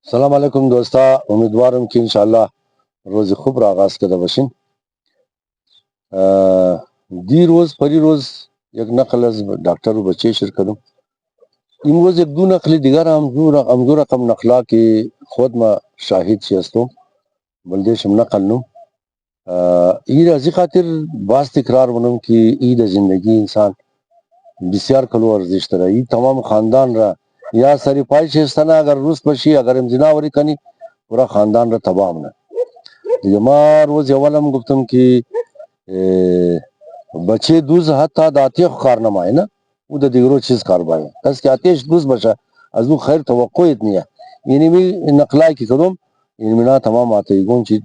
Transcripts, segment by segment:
السلام علیکم دوستا، امیدوارم که انشاءالله روز خوب را آغاز کرده باشین. دیروز پریروز یک نقل از دکتر و بچه شیر کردم. امروز یک دو نقل دیگر همزو رقم نقلا که خود ما شاهد هستم بلدیشم نقل نم. این از این خاطر باز تکرار منم که این زندگی انسان بسیار کلو ارزش داره. این تمام خاندان را یا سری پای شستانه اگر روز بشی اگر امزناوری کنی پورا خاندان را تباه منه. دیگه ما روز اولم گفتم که بچه دوز حتی دا آتیخ کارنمای نه او دا دیگرو چیز کار باید کس که آتیش دوز باشه از او خیر توقعیت نیه. یعنی می نقلای که کدوم یعنی منا تمام آتیگون چی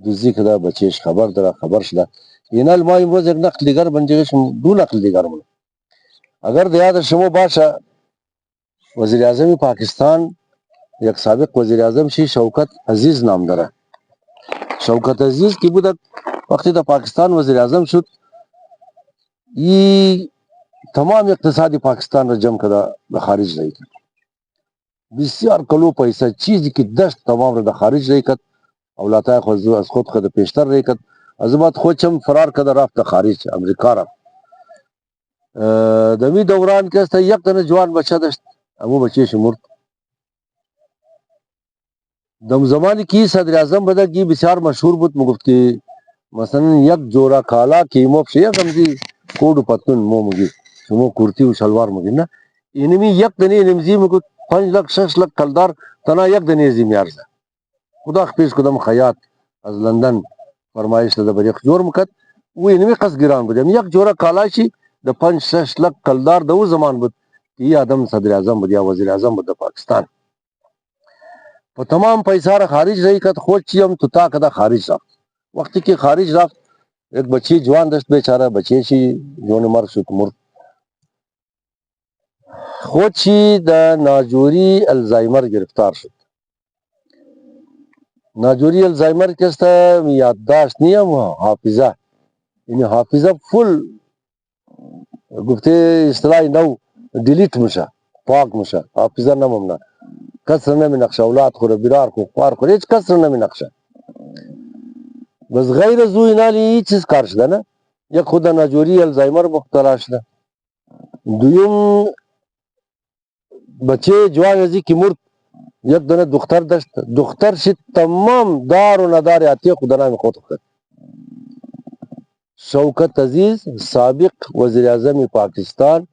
دوزی که دا بچهش خبر داره خبر شده. یعنی ما امروز یک نقل دیگر بنجیگشم دو نقل دیگر من اگر دیاد شما باشه وزیر اعظم پاکستان یک سابق وزیر اعظم شی شوکت عزیز نام داره. شوکت عزیز کی بود وقتی دا پاکستان وزیر اعظم شد یہ تمام اقتصادی پاکستان را جمع کده به خارج رای کرد. بسیار کلو پیسه چیزی که دشت تمام را به خارج رای کرد. اولاتای خود از خود خود پیشتر رای کرد. از بعد خودشم فرار کده رفت خارج امریکا رفت. دمی دوران که است یک دنه جوان بچه داشت امو بچهش مرد. دم زمانی کی صدر اعظم بده کی بسیار مشهور بود مگفت که مثلا یک جورا کالا کیمو پشه یک همزی کوڈ پتن مو مگی شما کرتی و شلوار مگی نه اینمی یک دنی نمزی مگفت 5 لک 6 لک کلدار تنا یک دنی زی میارزه خدا خپیش کدام خیاط از لندن فرمایش لده بر یک جور مکد و اینمی قصد گران بود یک جورا کالاشی ده 5 6 لک کلدار ده او زمان بود که این آدم صدر اعظم بود یا وزیر اعظم بود ده پاکستان. په تمام پیسه را خارج رہی کد خود چی هم تو تا کده خارج رفت. وقتی که خارج رفت یک بچی جوان داشت بیچاره بچه چی جون مرد شد مرد. خود چی در ناجوری الزایمر گرفتار شد. ناجوری الزایمر کس یادداشت نیم حافظه یعنی حافظه فل گفته اصطلاحی نو دیلیت میشه پاک میشه حافظه نمونه کسر نمی نقشه اولاد خوره بیرار خو خوار خوره هیچ کسر نمی نقشه بس غیر از او اینالی هیچ چیز کار شده نه. یک خود ناجوری الزایمر مبتلا شده. دویم بچه جوان ازی که مرد یک دونه دختر داشت دختر شد تمام دار و ندار آتی خود نام خود کرد. شوکت عزیز سابق وزیر اعظم پاکستان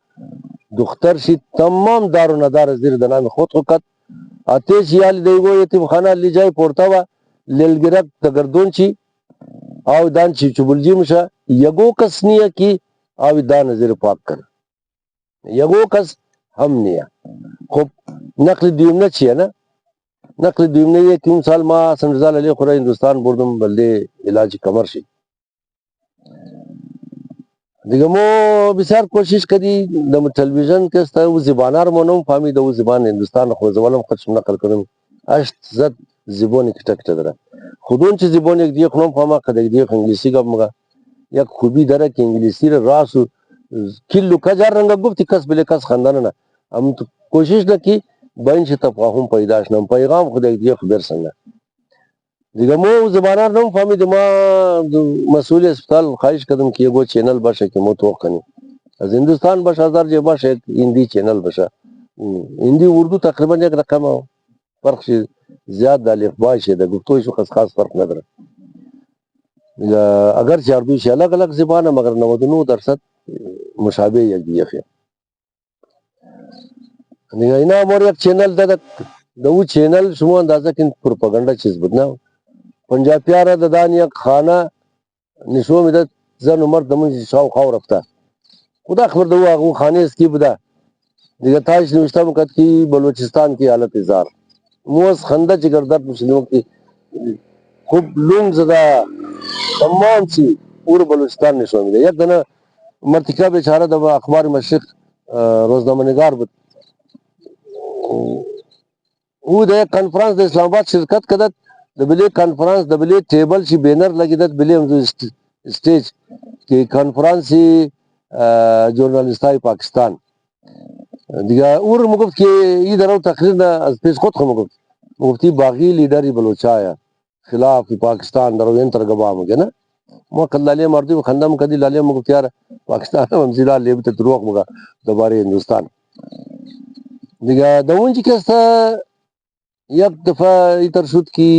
دختر شد تمام دار و ندار از دیر نام خود کرد. آتیش یالی دیگو یتیم خانه لی جای پورتا و لیلگرک دگردون چی آوی دان چی چوبلجی مشه یگو کس نیه کی آوی دان زیر پاک کرد یگو کس هم نیه. خب نقل دیومنه چیه نه نقل دیومنه یه که اون سال ما سنرزال علی خوره هندوستان بردم بلده علاج کمر شی دیگه مو بسیار کوشش کردی دم تلویزیون که است او زبانه رو منم فهمید او زبان هندوستان خود زبانم خودشم نقل کردم اشت زد زبانی کتا کتا داره خودون چه زبان یک دیگه خونم فهمه که دیگه انگلیسی گفت مگه یک خوبی داره که انگلیسی رو راسو کلو کجار رنگا گفتی کس بله کس خاندانه نه هم تو کوشش نکی با این چه تفاهم پیداش نم پیغام خود یک دیگه خبر سنگه دیگه مو زبانه رو نم فهمید ما مسئول اسپتال خواهش کردم که یه چینل باشه که مو توق کنیم از هندوستان باشه هزار جه باشه هندی چینل باشه هندی اردو تقریبا یک رقم فرق شد زیاد در الفبای شده گفتویش وقت خاص فرق نداره اگر چه اردوش الگ الگ زبانه مگر 99% مشابه یک دیگه خیلی دیگه اینا امور یک چینل داده دو چینل شما اندازه کن پروپاگاندا چیز بود نه پنجابیارا دادان یک خانه نشو میده زن و مرد دمون شاو خواو رفته خدا خبر دو آقا خانه اسکی بوده دیگه تاش نوشته مکد کی بلوچستان کی حالت ازار موز خنده چی گردد مسلموں کی خوب لونگ زده تمام چی پور بلوچستان نشو میده. یک دنه مرتکه بیچاره د اخبار مشرق روزنامه نگار بود او د کنفرانس د اسلام آباد شرکت کدت د بلی کنفرانس د بلی ټیبل شي بینر لګیدت بلی هم سټیج کې کنفرانس جورنالیستای پاکستان دیگه اور مگفت که ای درو تقریر نه از پیش خود خود مگفت مفتی باغی لیڈری بلوچایا خلاف پاکستان دروین ترگبا مگه نه ما کلاله مردی خندم کدی لاله مگفتیار پاکستان همزیلا لیبت دروغ مگه دوباره هندوستان دیگه دون چی کستا یک دفعه ایتر شد کی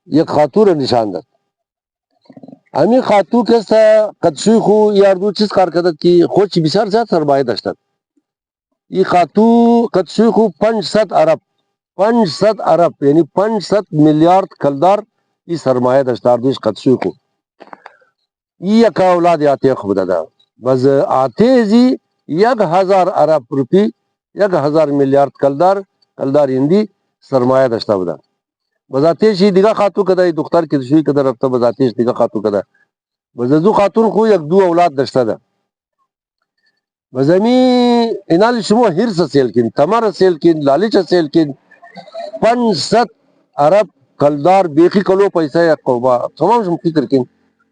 یک خاطور نشان داد امی خاتو کستا قدشوی خو یاردو چیز کار کدد کی خوچ بسیار زیاد سرمایه داشتد ای خاتو قدشوی خو 500 ارب یعنی 500 میلیارد کلدار ای سرمایه داشتار دوش قدشوی خو ای یک اولاد آتے خود دا بس آتے زی 1000 ارب روپی 1000 میلیارد کلدار هندی سرمایه داشتا بودا بذاتیش دیگه خاتو کده دختر که شوی کده رفته بذاتیش دیگه خاتو کده بزدو خاتون خو یک دو اولاد داشته ده بزمی اینال شما هرس سیل کن تمر سیل کن لالچ سیل کن 500 ارب کلدار بیخی کلو پیسه یک قوبا تمام شما فکر کن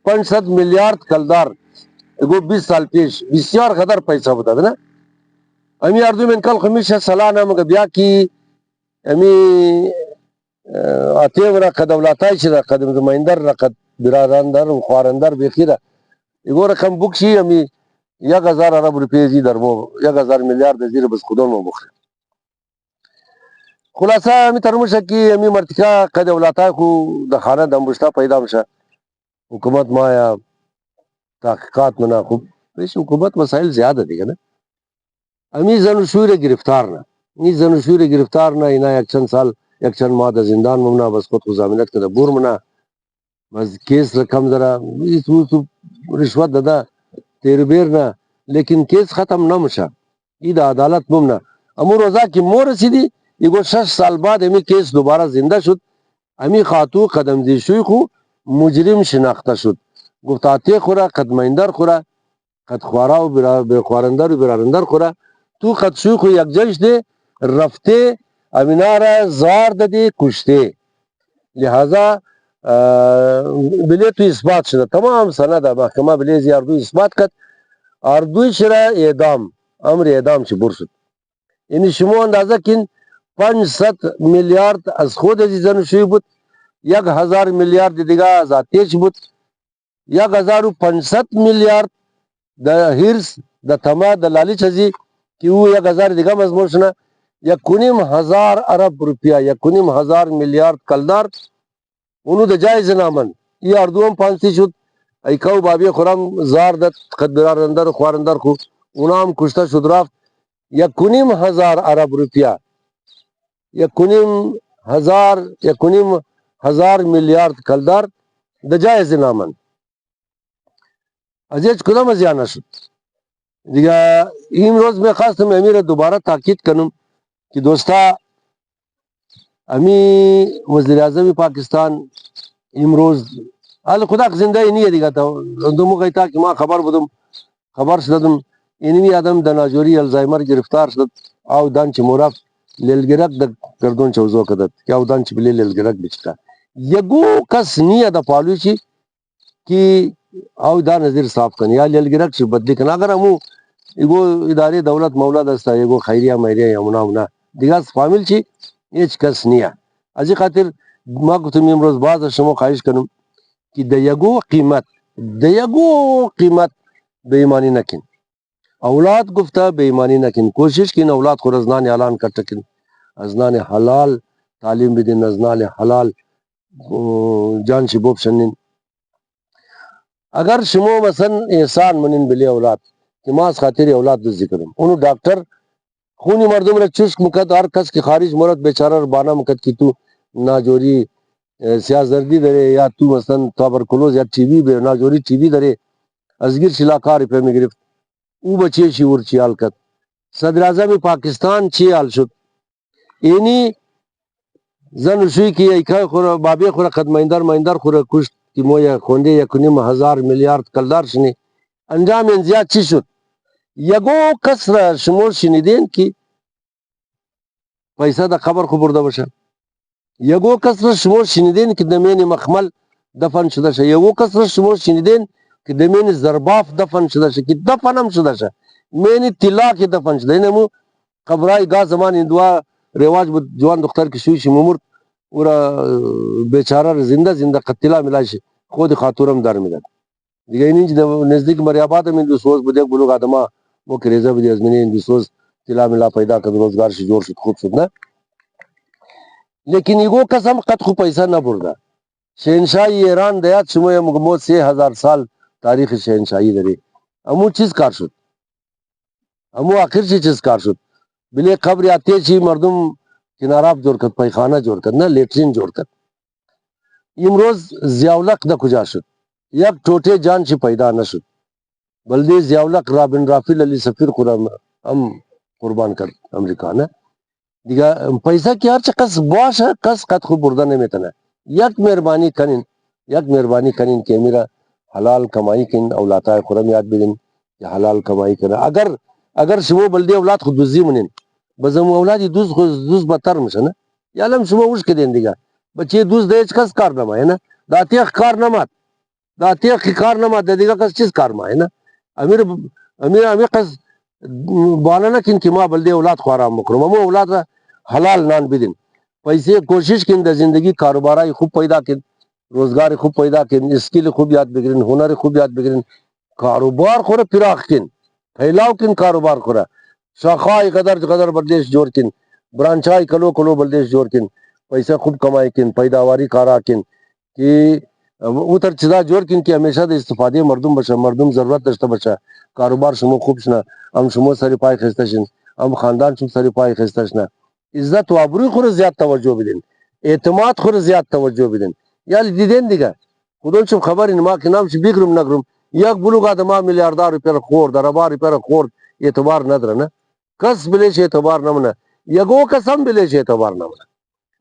500 میلیارد کلدار اگو 20 سال پیش بسیار قدر پیسه بوده ده نه امی اردو من کل خمیشه سالانه مگه بیا کی امی آتے ورا قد اولاتای شده قد زمایندر را قد براراندر و خوارندر بیخی را اگو رقم بکشی امی 1000 ارب روپیه زی در مو 1000 میلیارد زیر بس خودون مو بخری خلاصه امی ترموشه کی امی مرتکا قد اولاتای خو د خانه دمبشتا پیدا مشه حکومت ما یا تحقیقات منا خوب پیش حکومت مسائل زیاده دیگه نه امی زنشور گرفتار نه این زنشور گرفتار نه اینا یک چند سال یک چند ماه د زندان ممنا بس خود خو ضمانت کده بور منا بس کیس رقم ذرا تو رشوت دادا تیر بیر نه لیکن کیس ختم نمشه ای د عدالت ممنا امو روزا کی مو رسیدی یگو 6 سال بعد امی کیس دوباره زنده شد امی خاتو قدم دی شوی خو مجرم شناخته شد گفت آتی خورا قد مایندر خورا قد خوارا و خوارندر و برارندر خورا تو قد شوی خو یک جیش دی رفته امینارا زار دادی کشته لہذا بلی تو اثبات شده تمام سند محکمه بلیز اردو اثبات کد اردوی شرا اعدام امر اعدام چی بر شد یعنی شما اندازه کن 500 میلیارد از خود از زن شوی بود 1000 میلیارد دیگه از آتیش بود 1500 میلیارد د هرس د تما د لالچ ازی که او 1000 دیگه مضمون شنه 1500 ارب روپیه 1500 میلیارد کلدار اونو د جایز نامن ای اردو هم پانسی شد ایکاو بابی خورم زار داد قد برارندر و خوارندر خو اونا هم کشته شد رفت 1500 ارب روپیه 1500 میلیارد کلدار د جایز نامن ازیج کدام ازیانه شد دیگه این روز میں خواستم امیر دوباره تاکید کنم که دوستا امی وزیر اعظم پاکستان امروز حال خدا زنده نیه دیگه تا دومو گیتا که ما خبر شدم اینمی آدم د ناجوری الزایمر گرفتار شد او دان چه مرف لیلگرک د گردون چوزو کدت که او دان چه بلی لیلگرک بچتا یگو کس نیه دا پالوی چی که او دا نظر صاف کنی یا لیلگرک چی بدلی کن اگر همو ایگو اداری دولت مولا دستا ایگو خیریه میریه یا منا دیگه فامیل چی هیچ کس نیه ازی خاطر ما گفتم امروز باز شما خواهش کنم که د یگو قیمت بے ایمانی نکن اولاد گفته بے ایمانی نکن کوشش کن اولاد خور ازنان اعلان کرتکن ازنان حلال تعلیم بدین ازنان حلال جان شبوب شنین اگر شما مثلا احسان منین بلی اولاد که ما از خاطر اولاد دزدی کنم اونو ڈاکٹر خونی مردم را چشک مکد هر کس که خارج مرد بیچاره را بانا مکد که تو ناجوری سیاه زردی داره یا تو مثلا تابرکلوز یا ٹی وی به ناجوری ٹی وی داره ازگیر شلاکاری پی میگرفت او بچه شیور چی حال کد صدر اعظم پاکستان چی حال شد اینی زن شوی که ایکای خورا بابی خورا قد مایندر خورا کشت که مویا خونده 1500 میلیارد کلدار شنی انجام این زیاد چی شد یگو کس را شمول شنیدین که پیسه دا قبر خو برده باشه یگو کس را شمول شنیدین که دمین مخمل دفن شده شه یگو کس را شمول شنیدین که دمین زرباف دفن شده شه که دفن هم شده شه مینی طلا که دفن شده اینمو قبرای گاه زمان اندوا رواج بود جوان دختر که شویش ممرد او را بیچاره را زنده قتلا میلایش خود خاطورم در میداد دیگه. اینج نزدیک مریاباد هم اندوسوز بود، یک بلوغ آدما مو که ریزه بودی از منی اندوسوز تلا ملا پیدا کرد، روزگارش جور شد، خوب شد نه. لیکن ایگو قسم قد خوب پیسه نبرده. شهنشاهی ایران دیاد شما مگمو 3000 سال تاریخ شهنشاهی داری. امو چیز کار شد؟ امو آخر چیز کار شد؟ بلی قبر آتی چی مردم کناراب جور کرد، پیخانه جور کرد، نه لیٹرین جور کرد. امروز زیاولق ده کجا شد؟ یک ٹوٹے جان چی پیدا نشد. بلدی زیاولق رابن رافیل علی سفیر خورم هم قربان کرد امریکا نه. دیگه پیسه که هرچه کس باشه کس قد خوب برده نمیتونه. یک مهربانی کنین که میره حلال کمائی کن، اولادای خورم یاد بگین که حلال کمائی کنه. اگر شما بلدی اولاد خود دوزی منین بزم اولادی دوز بتر میشه نه. یالم شما وش کدین دیگه بچه دوز دیج کس کار نمایه نه. دا تیخ کار نماد، دا تیخ کار نماد دا دیگه کس چیز کار مایه نه. امیر کس بالا نکن که ما بلدی اولاد خوارم مکرم. اما اولاد را حلال نان بدین. پیسه کوشش کن در زندگی کاروبارای خوب پیدا کن، روزگار خوب پیدا کن، اسکیل خوب یاد بگیرین، هنر خوب یاد بگیرین، کاروبار خوره پیراخ کن، پھیلاو کن کاروبار خوره، شاخهای قدر بلدیش جوڑ کن، برانچهای کلو بلدیش جوڑ کن، پیسه خوب کمائی کن، پیداواری کارا کن که او تر چیزا جوڑ کن که همیشه د استفاده مردم بشه، مردم ضرورت داشته باشه، کاروبار شما خوب شنه، هم شما سری پای خسته شین، هم خاندان شما سری پای خسته شنه. عزت و آبروی خور زیاد توجه بدین، اعتماد خور زیاد توجه بدین. یعنی دیدین دیگه خودون شما خبری ما که نام چی بگرم نگرم یک بلوغ آدم میلیاردر روپیه خورد، اربا روپیه خورد، اعتبار نداره نه. کس بلیش اعتبار نمونه، یگو کسم بلیش اعتبار نمونه.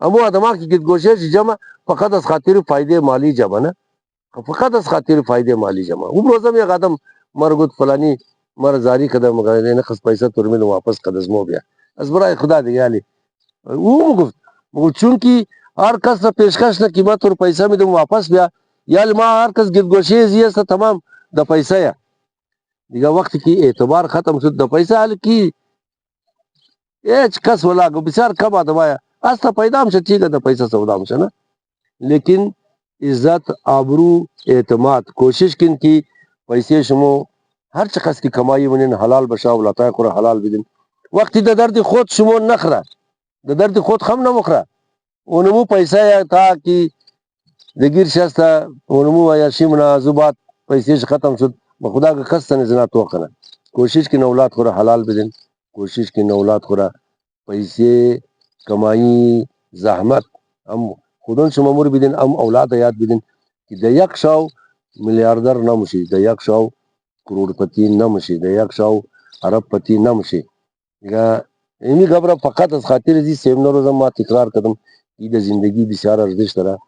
اما آدم که گید گوشش جمع فقط از خاطر فایده مالی جمع نه، فقط از خاطر فایده مالی جمع. اون روزم یک آدم مرگوت فلانی مر زاری کده مگه نه خس پیسه ترمیل واپس کده زمو بیا از برای خدا دیگه. علی او گفت چون که هر کس را پیشکش نه قیمت اور پیسه میدم واپس بیا، یعنی ما هر کس گید گوشه زیست تمام د پیسه یا دیگه. وقتی که اعتبار ختم شد د پیسه حال کی هیچ کس ولا بسیار کم آدم آیا استا پیدا هم شد چیگه د پیسه سودا هم شد نه. لیکن عزت آبرو اعتماد کوشش کن که پیسه شما هر چه کس کی کمایی منین حلال بشه، اولادای خور حلال بدین. وقتی د درد خود شما نخره، د درد خود خم نمخره، اونمو پیسه تا که دگیر شسته اونمو یا شیمنا زبات پیسه ختم شد به خدا که کس تن زنا تو کنه. کوشش کن اولاد خور حلال بدین، کوشش کن اولاد خور پیسه کمایی زحمت هم خودون شما مور بدین، هم اولاد یاد بدین که د یک شاو میلیاردر نمشی، د یک شاو کروڑپتی نمشی، د یک شاو عرب پتی نمشی. دیگه اینی خبره فقط از خاطر زی سیمینار روزم ما تکرار کردم که د زندگی بسیار ارزش داره.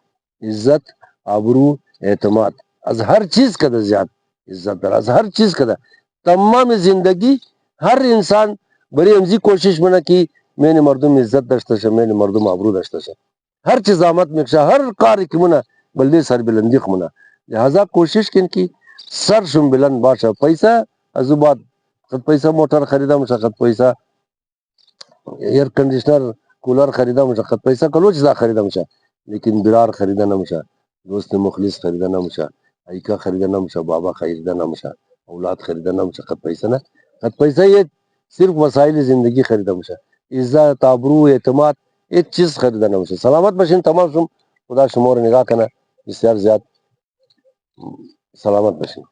عزت آبرو اعتماد از هر چیز کده زیاد عزت داره، از هر چیز کده. تمام زندگی هر انسان بری امزی کوشش منه که من مردم عزت داشته شه، من مردم آبرو داشته شه، هر چیز زحمت میکشه، هر کاری که منه بلدی سر بلندی خمونه. لہذا کوشش کن که سر شم بلند باشه. پیسه از او بعد خد پیسه موتر خریدم شه، خد پیسه ایر کنڈیشنر کولر خریدم شه، خد پیسه کلو چیزا خریدم شه، لیکن برار خریده نمیشه، دوست مخلص خریده نمیشه، ایکا خریده نمیشه، بابا خریده نمیشه، اولاد خریده نمیشه. خد پیسه نه، خد پیسه یہ صرف وسائل زندگی خریده میشه. عزت آبرو اعتماد هیچ چیز خریده نمیشه. سلامت باشین تمام شم. خدا شما رو نگاه کنه، بسیار زیاد سلامت باشین.